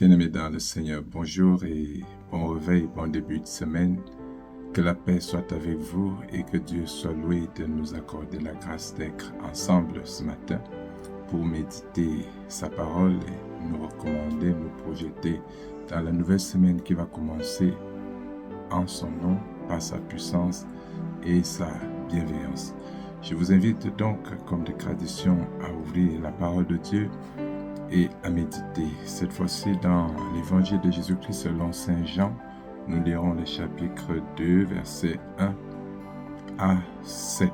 Bien-aimés dans le Seigneur, bonjour et bon réveil, bon début de semaine. Que la paix soit avec vous et que Dieu soit loué de nous accorder la grâce d'être ensemble ce matin pour méditer sa parole et nous recommander, nous projeter dans la nouvelle semaine qui va commencer en son nom, par sa puissance et sa bienveillance. Je vous invite donc, comme de tradition, à ouvrir la parole de Dieu et à méditer. Cette fois-ci dans l'évangile de Jésus-Christ selon Saint Jean, nous lirons le chapitre 2, versets 1 à 7.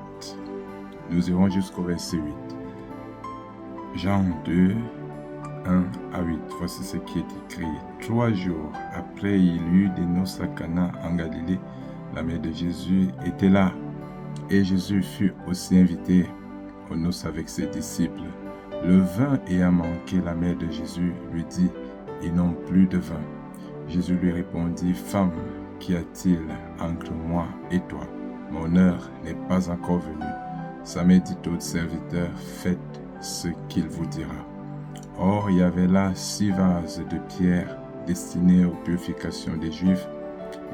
Nous irons jusqu'au verset 8. Jean 2, 1 à 8. Voici ce qui est écrit. 3 jours après, il y eut des noces à Cana en Galilée. La mère de Jésus était là. Et Jésus fut aussi invité aux noces avec ses disciples. Le vin ayant manqué, la mère de Jésus lui dit, « Ils n'ont plus de vin. » Jésus lui répondit, « Femme, qu'y a-t-il entre moi et toi? Mon heure n'est pas encore venue. » Sa mère dit aux serviteurs, « Faites ce qu'il vous dira. » Or, il y avait là 6 vases de pierre destinés aux purifications des Juifs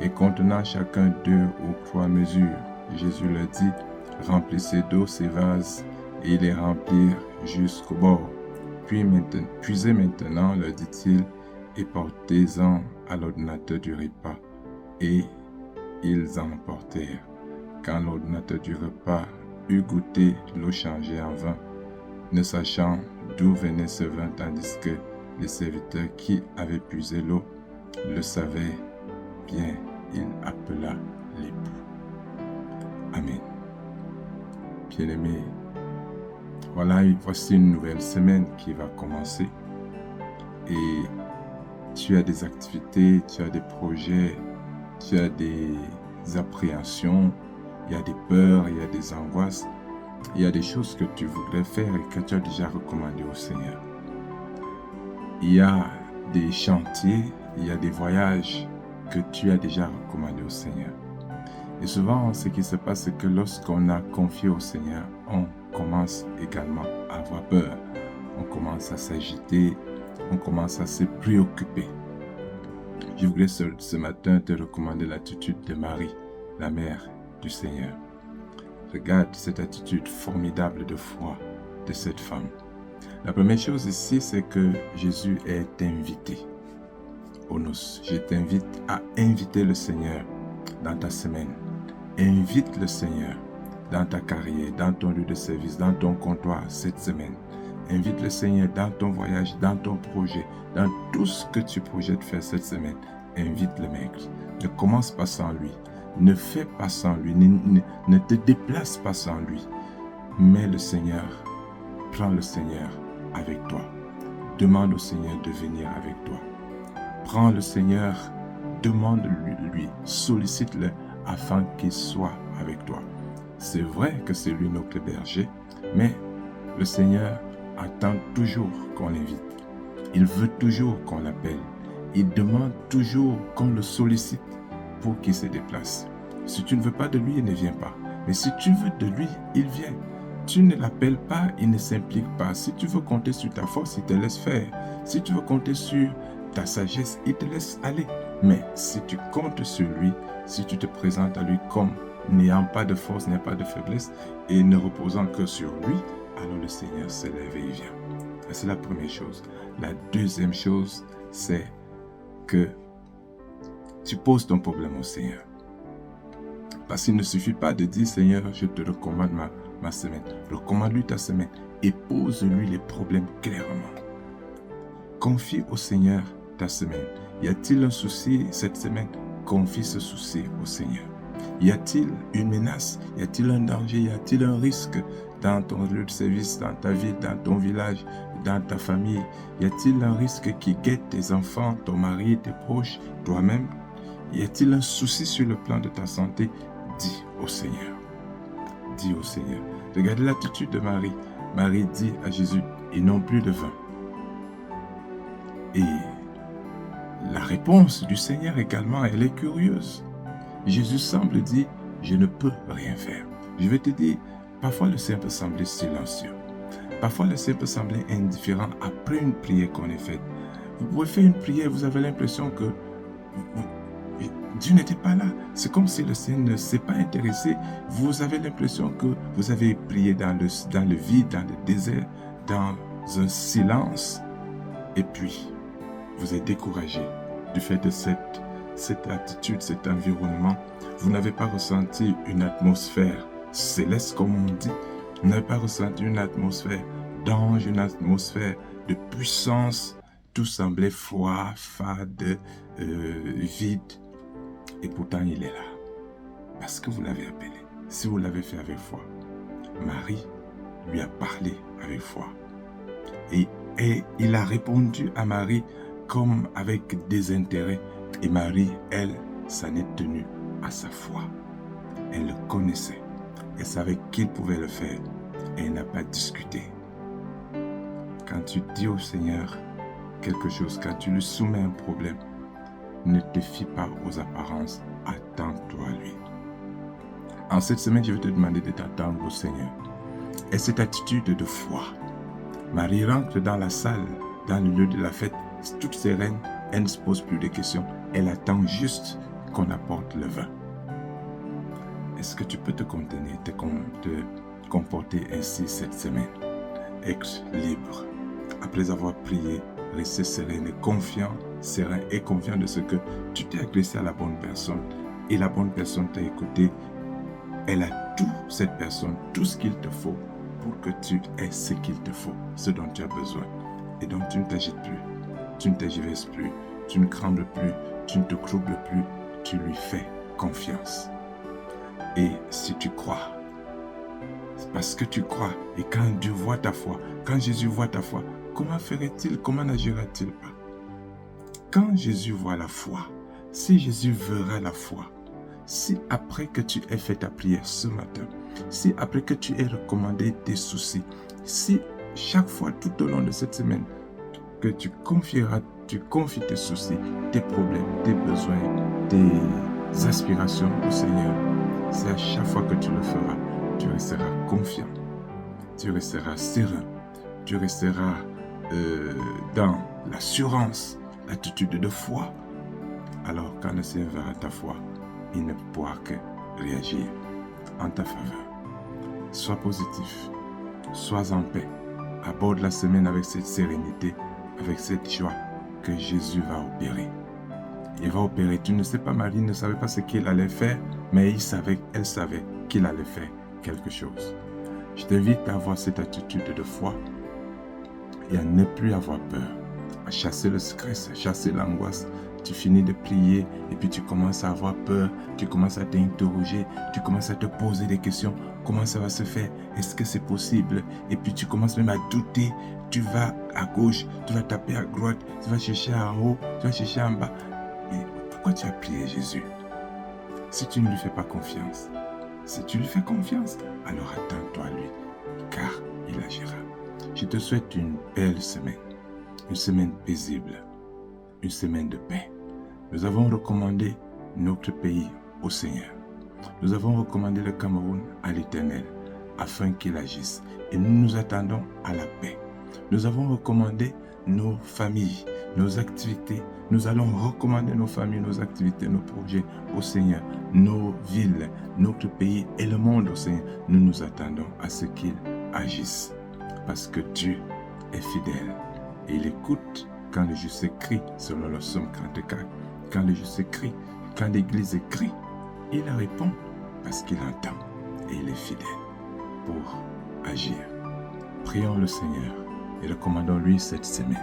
et contenant chacun 2 ou 3 mesures. Jésus leur dit, « Remplissez d'eau ces vases. » Et ils les remplirent jusqu'au bord. Puisez maintenant, leur dit-il, et portez-en à l'ordonnateur du repas. Et ils en portèrent. Quand l'ordonnateur du repas eut goûté l'eau changée en vin, ne sachant d'où venait ce vin, tandis que les serviteurs qui avaient puisé l'eau le savaient bien, il appela l'époux. Amen. Bien-aimés, voici une nouvelle semaine qui va commencer et tu as des activités, tu as des projets, tu as des appréhensions, il y a des peurs, il y a des angoisses, il y a des choses que tu voudrais faire et que tu as déjà recommandées au Seigneur. Il y a des chantiers, il y a des voyages que tu as déjà recommandés au Seigneur. Et souvent, ce qui se passe, c'est que lorsqu'on a confié au Seigneur, on commence également à avoir peur. On commence à s'agiter, on commence à se préoccuper. Je voudrais ce matin te recommander l'attitude de Marie, la mère du Seigneur. Regarde cette attitude formidable de foi de cette femme. La première chose ici, c'est que Jésus est invité aux noces. Je t'invite à inviter le Seigneur dans ta semaine. Invite le Seigneur dans ta carrière, dans ton lieu de service, dans ton comptoir cette semaine. Invite le Seigneur dans ton voyage, dans ton projet, dans tout ce que tu projettes faire cette semaine. Invite le Maître. Ne commence pas sans lui. Ne fais pas sans lui. Ne te déplace pas sans lui. Mais le Seigneur, prends le Seigneur avec toi. Demande au Seigneur de venir avec toi. Prends le Seigneur, demande-lui, sollicite-le afin qu'il soit avec toi. C'est vrai que c'est lui notre berger, mais le Seigneur attend toujours qu'on l'invite. Il veut toujours qu'on l'appelle. Il demande toujours qu'on le sollicite pour qu'il se déplace. Si tu ne veux pas de lui, il ne vient pas. Mais si tu veux de lui, il vient. Tu ne l'appelles pas, il ne s'implique pas. Si tu veux compter sur ta force, il te laisse faire. Si tu veux compter sur ta sagesse, il te laisse aller. Mais si tu comptes sur lui, si tu te présentes à lui comme n'ayant pas de force, n'ayant pas de faiblesse et ne reposant que sur lui, alors le Seigneur se lève et il vient. C'est la première chose. La deuxième chose, c'est que tu poses ton problème au Seigneur. Parce qu'il ne suffit pas de dire, Seigneur, je te recommande ma semaine. Recommande-lui ta semaine et pose-lui les problèmes clairement. Confie au Seigneur ta semaine. Y a-t-il un souci cette semaine? Confie ce souci au Seigneur. Y a-t-il une menace? Y a-t-il un danger? Y a-t-il un risque dans ton lieu de service, dans ta ville, dans ton village, dans ta famille? Y a-t-il un risque qui guette tes enfants, ton mari, tes proches, toi-même? Y a-t-il un souci sur le plan de ta santé? Dis au Seigneur. Dis au Seigneur. Regardez l'attitude de Marie. Marie dit à Jésus, ils n'ont plus de vin. Et la réponse du Seigneur également, elle est curieuse. Jésus semble dire, je ne peux rien faire. Je vais te dire, parfois le Seigneur peut sembler silencieux. Parfois le Seigneur peut sembler indifférent après une prière qu'on ait faite. Vous pouvez faire une prière, vous avez l'impression que Dieu n'était pas là. C'est comme si le Seigneur ne s'est pas intéressé. Vous avez l'impression que vous avez prié dans le vide, dans le désert, dans un silence. Et puis, vous êtes découragé du fait de cette attitude, cet environnement. Vous n'avez pas ressenti une atmosphère céleste, comme on dit. Vous n'avez pas ressenti une atmosphère d'ange, une atmosphère de puissance. Tout semblait froid, fade, vide. Et pourtant, il est là. Parce que vous l'avez appelé. Si vous l'avez fait avec foi, Marie lui a parlé avec foi. Et il a répondu à Marie comme avec désintérêt. Et Marie, elle, s'en est tenue à sa foi. Elle le connaissait. Elle savait qu'il pouvait le faire. Et elle n'a pas discuté. Quand tu dis au Seigneur quelque chose, quand tu lui soumets un problème, ne te fie pas aux apparences, attends-toi à lui. En cette semaine, je vais te demander de t'attendre au Seigneur. Et cette attitude de foi. Marie rentre dans la salle, dans le lieu de la fête, toute sereine, elle ne se pose plus de questions, elle attend juste qu'on apporte le vin. Est-ce que tu peux te contenir, te comporter ainsi cette semaine? Être libre. Après avoir prié, rester serein et confiant de ce que tu t'es adressé à la bonne personne et la bonne personne t'a écouté. Elle a cette personne, tout ce qu'il te faut pour que tu aies ce qu'il te faut, ce dont tu as besoin. Et donc tu ne t'agites plus, tu ne t'agiverses plus, tu ne trembles plus, tu ne te troubles plus, tu lui fais confiance. Et si tu crois, c'est parce que tu crois. Et quand Dieu voit ta foi, quand Jésus voit ta foi, comment ferait-il, comment n'agira-t-il pas? Quand Jésus voit la foi, si Jésus verra la foi, si après que tu aies fait ta prière ce matin, si après que tu aies recommandé tes soucis, si chaque fois tout au long de cette semaine que tu confies tes soucis, tes problèmes, tes besoins, tes aspirations au Seigneur, c'est à chaque fois que tu le feras, tu resteras confiant, tu resteras serein, tu resteras dans l'assurance, l'attitude de foi. Alors quand le Seigneur verra ta foi, il ne pourra que réagir en ta faveur. Sois positif, sois en paix, aborde la semaine avec cette sérénité, avec cette joie que Jésus va opérer. Il va opérer. Tu ne sais pas, Marie ne savait pas ce qu'il allait faire, mais elle savait qu'il allait faire quelque chose. Je t'invite à avoir cette attitude de foi et à ne plus avoir peur, à chasser le stress, à chasser l'angoisse. Tu finis de prier et puis tu commences à avoir peur, tu commences à t'interroger, tu commences à te poser des questions. Comment ça va se faire? Est-ce que c'est possible? Et puis tu commences même à douter. Tu vas à gauche, tu vas taper à droite, tu vas chercher en haut, tu vas chercher en bas. Et pourquoi tu as prié Jésus? Si tu ne lui fais pas confiance, si tu lui fais confiance, alors attends-toi à lui, car il agira. Je te souhaite une belle semaine, une semaine paisible, une semaine de paix. Nous avons recommandé notre pays au Seigneur. Nous avons recommandé le Cameroun à l'Éternel, afin qu'il agisse. Et nous nous attendons à la paix. Nous avons recommandé nos familles, nos activités. Nous allons recommander nos familles, nos activités, nos projets au Seigneur, nos villes, notre pays et le monde au Seigneur. Nous nous attendons à ce qu'il agisse. Parce que Dieu est fidèle. Et il écoute quand le juste crie, selon le psaume 34. Quand le juste crie, quand l'Église crie, il répond parce qu'il entend et il est fidèle pour agir. Prions le Seigneur et recommandons-lui cette semaine.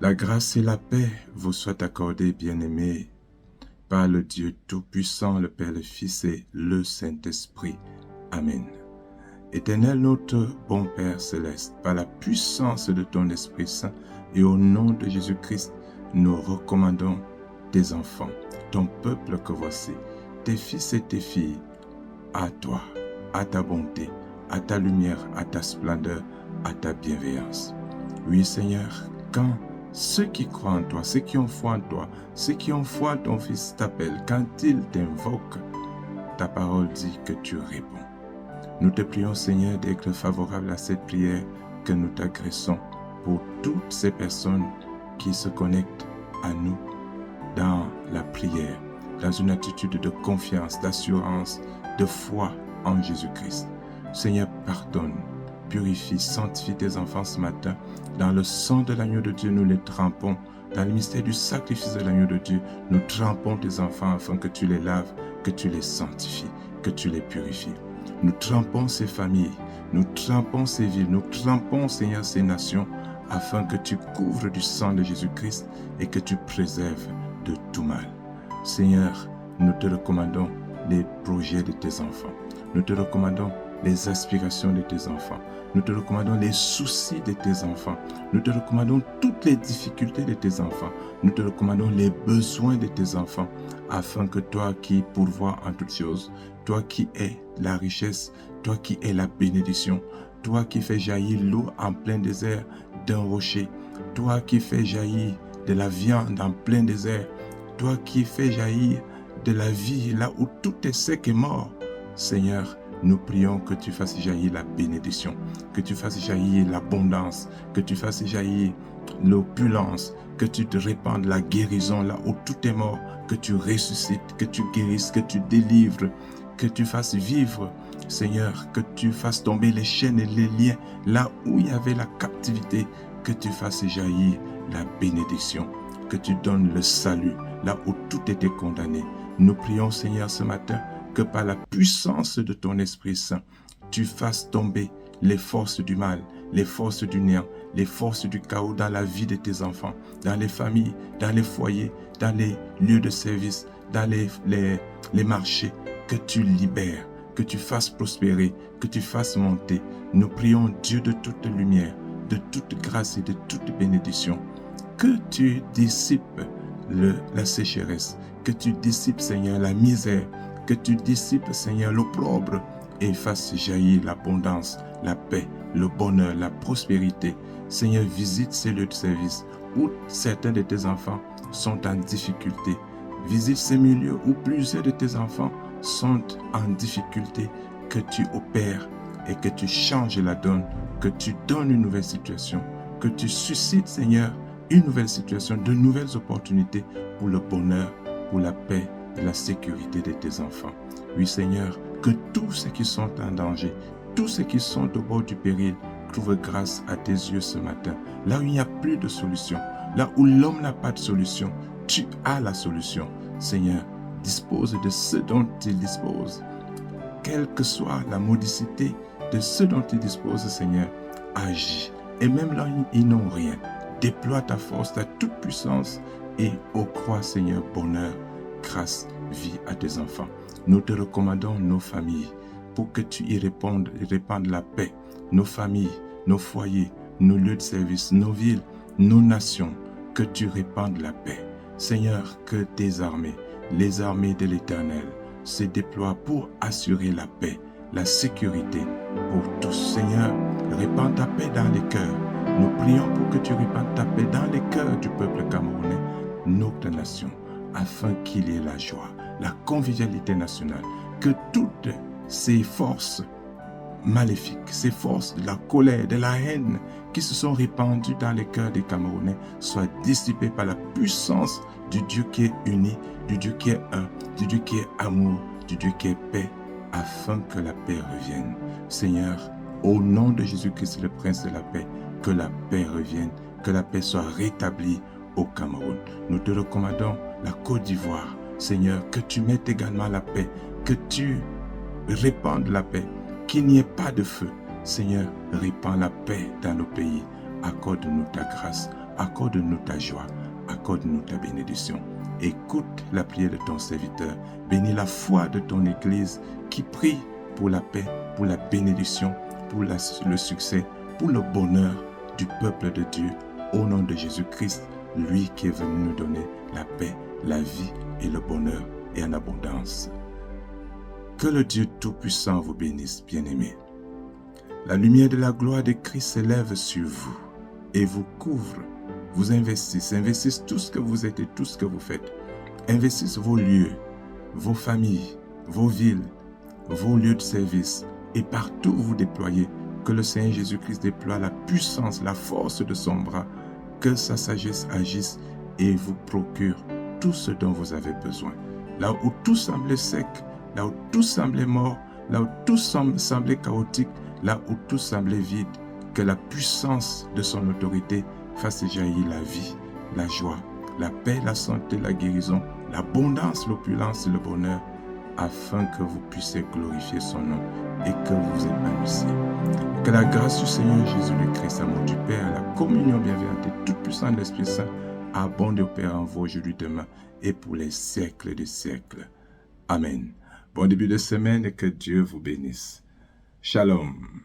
La grâce et la paix vous soient accordées, bien-aimés, par le Dieu Tout-Puissant, le Père, le Fils et le Saint-Esprit. Amen. Éternel notre bon Père Céleste, par la puissance de ton Esprit Saint et au nom de Jésus-Christ, nous recommandons tes enfants, ton peuple que voici, tes fils et tes filles, à toi, à ta bonté, à ta lumière, à ta splendeur, à ta bienveillance. Oui Seigneur, quand ceux qui croient en toi, ceux qui ont foi en toi, ceux qui ont foi en ton Fils t'appellent. Quand ils t'invoquent, ta parole dit que tu réponds. Nous te prions, Seigneur, d'être favorable à cette prière que nous t'agressons pour toutes ces personnes qui se connectent à nous dans la prière, dans une attitude de confiance, d'assurance, de foi en Jésus-Christ. Seigneur, pardonne, purifie, sanctifie tes enfants ce matin. Dans le sang de l'agneau de Dieu, nous les trempons. Dans le mystère du sacrifice de l'agneau de Dieu, nous trempons tes enfants afin que tu les laves, que tu les sanctifies, que tu les purifies. Nous trempons ces familles, nous trempons ces villes, nous trempons, Seigneur, ces nations, afin que tu couvres du sang de Jésus-Christ et que tu préserves de tout mal. Seigneur, nous te recommandons les projets de tes enfants. Nous te recommandons les aspirations de tes enfants. Nous te recommandons les soucis de tes enfants. Nous te recommandons toutes les difficultés de tes enfants. Nous te recommandons les besoins de tes enfants, afin que toi qui pourvois en toutes choses, toi qui es la richesse, toi qui es la bénédiction, toi qui fais jaillir l'eau en plein désert d'un rocher, toi qui fais jaillir de la viande en plein désert, toi qui fais jaillir de la vie là où tout est sec et mort, Seigneur, nous prions que tu fasses jaillir la bénédiction, que tu fasses jaillir l'abondance, que tu fasses jaillir l'opulence, que tu te répandes la guérison là où tout est mort, que tu ressuscites, que tu guérisses, que tu délivres, que tu fasses vivre, Seigneur, que tu fasses tomber les chaînes et les liens là où il y avait la captivité, que tu fasses jaillir la bénédiction, que tu donnes le salut là où tout était condamné. Nous prions, Seigneur, ce matin, que par la puissance de ton Esprit Saint, tu fasses tomber les forces du mal, les forces du néant, les forces du chaos dans la vie de tes enfants, dans les familles, dans les foyers, dans les lieux de service, dans les marchés, que tu libères, que tu fasses prospérer, que tu fasses monter. Nous prions, Dieu de toute lumière, de toute grâce et de toute bénédiction, que tu dissipes la sécheresse, que tu dissipes, Seigneur, la misère, que tu dissipes, Seigneur, l'opprobre et fasses jaillir l'abondance, la paix, le bonheur, la prospérité. Seigneur, visite ces lieux de service où certains de tes enfants sont en difficulté. Visite ces milieux où plusieurs de tes enfants sont en difficulté, que tu opères et que tu changes la donne, que tu donnes une nouvelle situation, que tu suscites, Seigneur, une nouvelle situation, de nouvelles opportunités pour le bonheur, pour la paix et la sécurité de tes enfants. Oui, Seigneur, que tous ceux qui sont en danger, tous ceux qui sont au bord du péril, trouvent grâce à tes yeux ce matin. Là où il n'y a plus de solution, là où l'homme n'a pas de solution, tu as la solution. Seigneur, dispose de ce dont il dispose. Quelle que soit la modicité de ce dont il dispose, Seigneur, agis. Et même là, ils n'ont rien. Déploie ta force, ta toute puissance et octroie, Seigneur, bonheur, grâce, vie à tes enfants. Nous te recommandons nos familles pour que tu y répandes la paix. Nos familles, nos foyers, nos lieux de service, nos villes, nos nations, que tu répandes la paix. Seigneur, que tes armées, les armées de l'Éternel, se déploient pour assurer la paix, la sécurité pour tous. Seigneur, répands ta paix dans les cœurs. Nous prions pour que tu répandes ta paix dans les cœurs du peuple camerounais, notre nation, afin qu'il y ait la joie, la convivialité nationale, que toutes ces forces maléfiques, ces forces de la colère, de la haine qui se sont répandues dans les cœurs des Camerounais soient dissipées par la puissance du Dieu qui est uni, du Dieu qui est un, du Dieu qui est amour, du Dieu qui est paix, afin que la paix revienne. Seigneur, au nom de Jésus-Christ, le Prince de la paix, que la paix revienne, que la paix soit rétablie au Cameroun. Nous te recommandons la Côte d'Ivoire. Seigneur, que tu mettes également la paix, que tu répandes la paix, qu'il n'y ait pas de feu. Seigneur, répands la paix dans nos pays. Accorde-nous ta grâce, accorde-nous ta joie, accorde-nous ta bénédiction. Écoute la prière de ton serviteur. Bénis la foi de ton Église qui prie pour la paix, pour la bénédiction, pour le succès, pour le bonheur du peuple de Dieu. Au nom de Jésus-Christ, lui qui est venu nous donner la paix, la vie et le bonheur et en abondance. Que le Dieu Tout-Puissant vous bénisse, bien-aimés. La lumière de la gloire de Christ s'élève sur vous et vous couvre vous investissent tout ce que vous êtes et tout ce que vous faites. Investissent vos lieux, vos familles, vos villes, vos lieux de service et partout où vous déployez, que le Seigneur Jésus-Christ déploie la puissance, la force de son bras, que sa sagesse agisse et vous procure tout ce dont vous avez besoin. Là où tout semblait sec, là où tout semblait mort, là où tout semblait chaotique, là où tout semblait vide, que la puissance de son autorité fasse jaillir la vie, la joie, la paix, la santé, la guérison, l'abondance, l'opulence et le bonheur, afin que vous puissiez glorifier son nom et que vous vous épanouissiez. Que la grâce du Seigneur Jésus-Christ, l'amour du Père, la communion bienveillante et toute puissante de l'Esprit Saint abonde et opère en vous aujourd'hui, demain et pour les siècles des siècles. Amen. Bon début de semaine et que Dieu vous bénisse. Shalom.